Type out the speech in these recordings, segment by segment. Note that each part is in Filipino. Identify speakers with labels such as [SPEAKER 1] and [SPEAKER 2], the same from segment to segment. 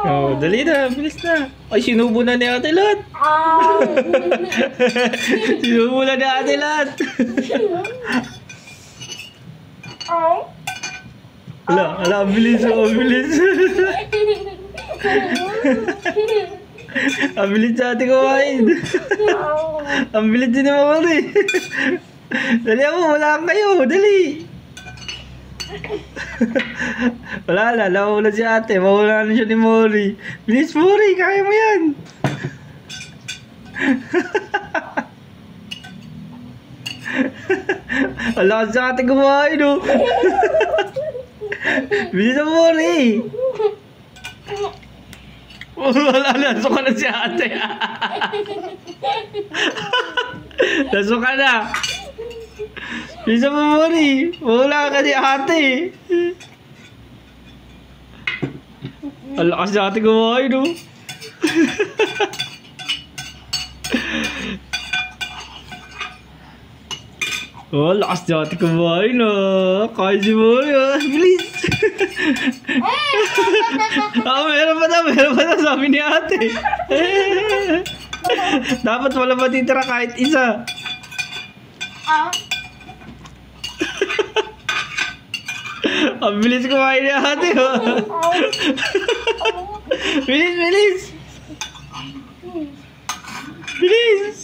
[SPEAKER 1] Oh, dali na, bilis na. Ay, sinubo na ni ate lahat. Sinubo na ni ate lahat. Ala, bilis, bilis. Ang bilis sa ate kumain. Ang bilis din naman ko rin. Dali ako, wala kayo, dali. Wala na, nawala si ate. Mawala na siya ni Mori. Bilis, Mori, kaya mo yan. Wala ka si ate kumain, no? Bilis na, Mori. Wala na, nasuka na si ate. Nasuka na. Bisa mo, Mori. Wala ka ni ate. Ang lakas ni ate kumain, no? Oh, lakas ni ate kumain, no? Kaya si Mori, oh. Bilis. Meron pa na, sabi ni ate. Dapat wala matitira kahit isa. Ang bilis kumain ni ate, oh. Bilis, bilis. Bilis.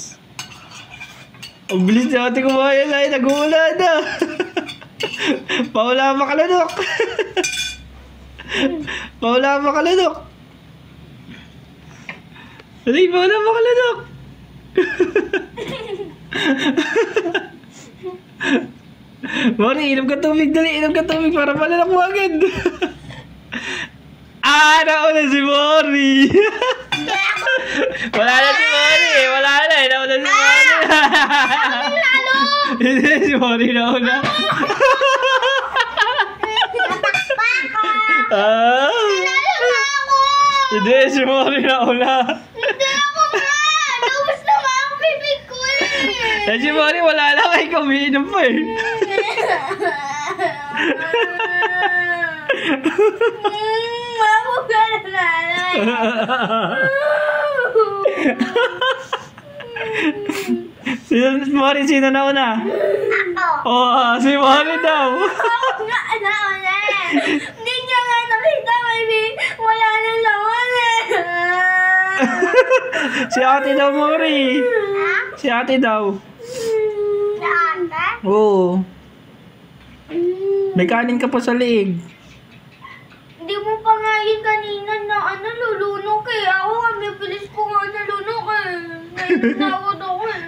[SPEAKER 1] Ang bilis ni ate kumain, ay nag-uulan na. Paula makalanok. Paula makalanok. Dali, Paula makalanok. Mori, inom ka tubig, dali, inom ka tubig para malalak mo agad. Nauna si Mori. Wala na si Mori, wala na, nauna si Mori. Hindi, si Mori nauna. Hindi, si Mori nauna.
[SPEAKER 2] Hindi ako nga, naubos na nga ang bibig ko eh.
[SPEAKER 1] Si Mori, wala na, kaya kumiinom pa eh.
[SPEAKER 2] Mamo ka na nanay.
[SPEAKER 1] Mori, sino na una?
[SPEAKER 2] Ako.
[SPEAKER 1] Oh, si Mori daw.
[SPEAKER 2] Ako nga nauna eh. Hindi niya nga nakita, baby. Wala na laman eh.
[SPEAKER 1] Si ate daw, Mori. Si ate daw.
[SPEAKER 2] Ate?
[SPEAKER 1] Oo. May kanin ka pa sa leeg.
[SPEAKER 2] Hindi mo pa nga yun kanina na lulunok eh. Ako nga, may bilis ko nga nalunok eh. Naitinawad ako eh.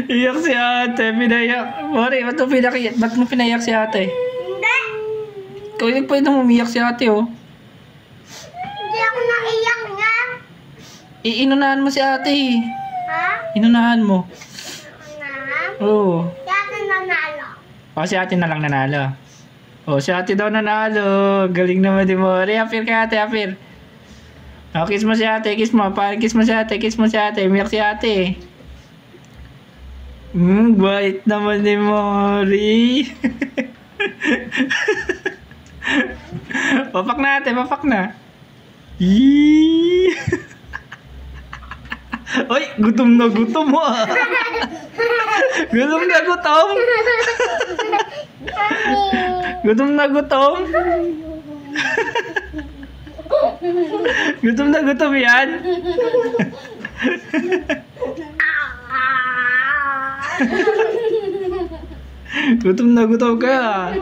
[SPEAKER 1] Iyak si ate, pinayak. Mori, ba't mo pinayak si ate?
[SPEAKER 2] Hindi.
[SPEAKER 1] Ikaw yung pwede mo umiyak si ate, oh.
[SPEAKER 2] Hindi ako naiyak nga.
[SPEAKER 1] Inunahan mo si ate, eh.
[SPEAKER 2] Ha?
[SPEAKER 1] Inunahan mo.
[SPEAKER 2] Ano?
[SPEAKER 1] Oo.
[SPEAKER 2] Kaya nanalo.
[SPEAKER 1] O, si ate na lang nanalo. O, si ate daw nanalo. Galing naman di Mori. Apir kay ate, apir. O, kiss mo si ate, kiss mo. Kiss mo si ate, kiss mo si ate. Umiyak si ate. Bait naman ni Mori. Papak na ate, papak na. Yee! Ay, gutom na gutom mo ah. Gutom na gutom. Gutom na gutom. Gutom na gutom yan. Gutom na gutom ka.